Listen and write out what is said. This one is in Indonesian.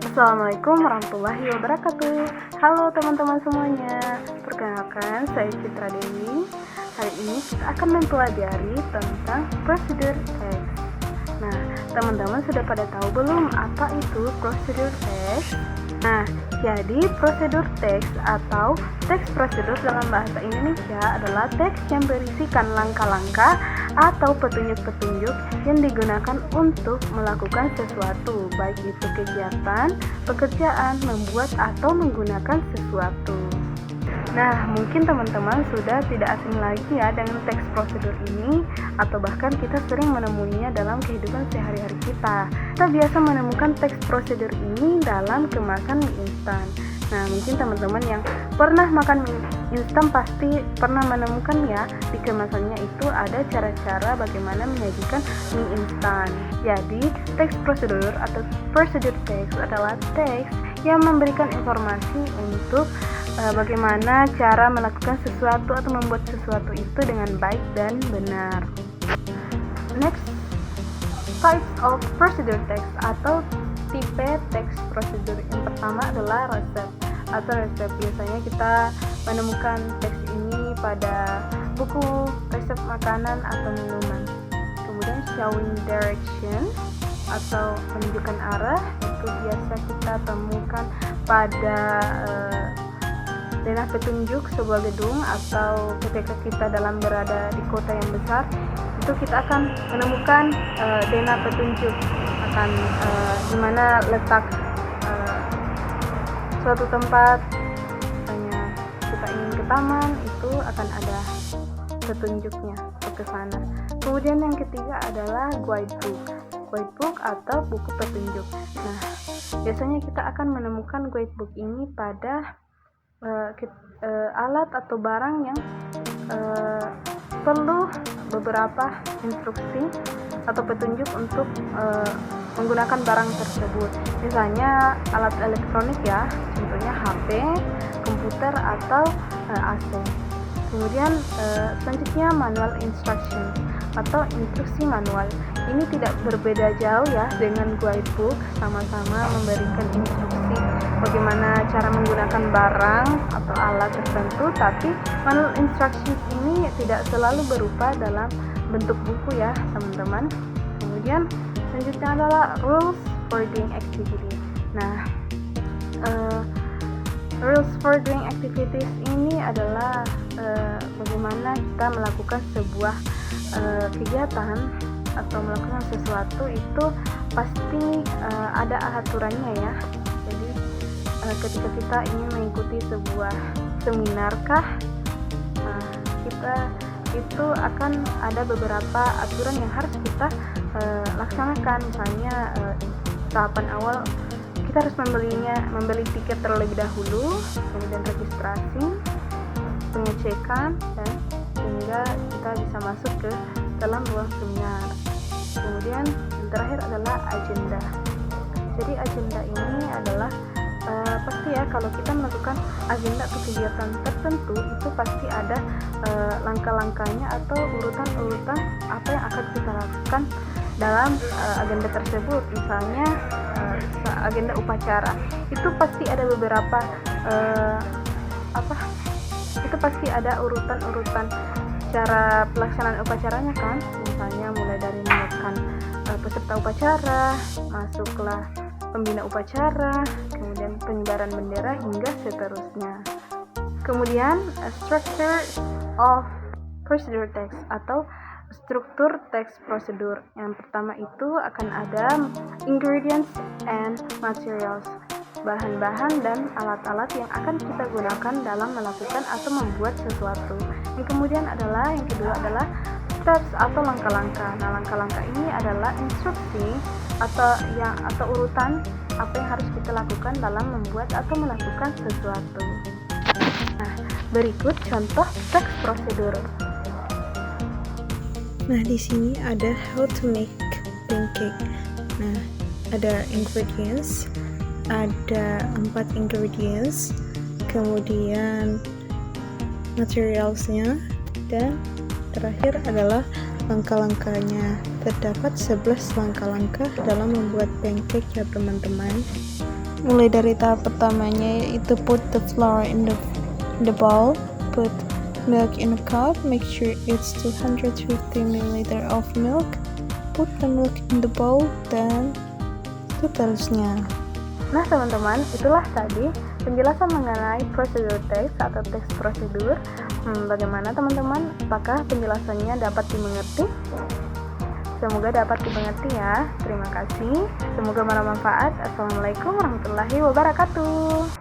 Assalamualaikum warahmatullahi wabarakatuh. Halo teman-teman semuanya. Perkenalkan, saya Citra Dewi. Hari ini kita akan mempelajari tentang prosedur text. Nah, teman-teman sudah pada tahu belum apa itu prosedur text? Nah, jadi prosedur teks atau teks prosedur dalam bahasa Indonesia adalah teks yang berisikan langkah-langkah atau petunjuk-petunjuk yang digunakan untuk melakukan sesuatu, baik itu kegiatan, pekerjaan, membuat atau menggunakan sesuatu. Nah, mungkin teman-teman sudah tidak asing lagi ya dengan teks prosedur ini, atau bahkan kita sering menemuinya dalam kehidupan sehari-hari kita. Kita biasa menemukan teks prosedur ini dalam kemasan mie instan. Nah, mungkin teman-teman yang pernah makan mie instan pasti pernah menemukan ya, di kemasannya itu ada cara-cara bagaimana menyajikan mie instan. Jadi, teks prosedur atau prosedur teks adalah teks yang memberikan informasi untuk bagaimana cara melakukan sesuatu atau membuat sesuatu itu dengan baik dan benar. Next, types of procedure text atau tipe teks prosedur. Yang pertama adalah resep atau resep. Biasanya kita menemukan teks ini pada buku resep makanan atau minuman. Kemudian showing direction atau menunjukkan arah, itu biasa kita temukan pada denah petunjuk sebuah gedung, atau ketika kita berada di kota yang besar, itu kita akan menemukan denah petunjuk akan di mana letak suatu tempat. Misalnya kita ingin ke taman, itu akan ada petunjuknya ke sana. Kemudian yang ketiga adalah guidebook atau buku petunjuk. Nah, biasanya kita akan menemukan guidebook ini pada alat atau barang yang perlu beberapa instruksi atau petunjuk untuk menggunakan barang tersebut. Misalnya alat elektronik ya, contohnya HP, komputer atau AC. Kemudian selanjutnya manual instruction atau instruksi manual. Ini tidak berbeda jauh ya dengan guidebook, sama-sama memberikan instruksi bagaimana cara menggunakan barang atau alat tertentu, tapi manual instructions ini tidak selalu berupa dalam bentuk buku ya teman-teman. Kemudian selanjutnya adalah rules for doing activity. Nah, rules for doing activities ini adalah bagaimana kita melakukan sebuah kegiatan atau melakukan sesuatu itu pasti ada aturannya ya. Jadi ketika kita ingin mengikuti sebuah seminar kita itu akan ada beberapa aturan yang harus kita laksanakan. Misalnya tahapan awal kita harus membeli tiket terlebih dahulu, kemudian registrasi, pengecekan, dan sehingga kita bisa masuk ke dalam ruang seminar. Kemudian yang terakhir adalah agenda. Jadi agenda ini adalah pasti ya, kalau kita melakukan agenda atau kegiatan tertentu itu pasti ada langkah-langkahnya atau urutan-urutan apa yang akan kita lakukan dalam agenda tersebut. Misalnya agenda upacara itu pasti ada beberapa itu pasti ada urutan-urutan cara pelaksanaan upacaranya kan. Misalnya mulai dari menyiapkan peserta upacara, masuklah pembina upacara, kemudian pengibaran bendera hingga seterusnya. Kemudian structure of procedure text atau struktur teks prosedur. Yang pertama itu akan ada ingredients and materials, bahan-bahan dan alat-alat yang akan kita gunakan dalam melakukan atau membuat sesuatu. Yang kemudian adalah, yang kedua adalah steps atau langkah-langkah. Nah, langkah-langkah ini adalah instruksi atau urutan apa yang harus kita lakukan dalam membuat atau melakukan sesuatu. Nah, berikut contoh teks prosedur. Nah, di sini ada how to make pancake. Nah, ada ingredients, ada 4 ingredients, kemudian materialsnya, dan terakhir adalah langkah-langkahnya. Terdapat 11 langkah-langkah dalam membuat pancake ya teman-teman. Mulai dari tahap pertamanya, yaitu put the flour in the bowl, put milk in a cup, make sure it's 250 ml of milk, put the milk in the bowl, dan seterusnya. Nah teman-teman, itulah tadi penjelasan mengenai prosedur teks atau teks prosedur. Bagaimana teman-teman? Apakah penjelasannya dapat dimengerti? Semoga dapat dimengerti ya. Terima kasih. Semoga bermanfaat. Assalamualaikum warahmatullahi wabarakatuh.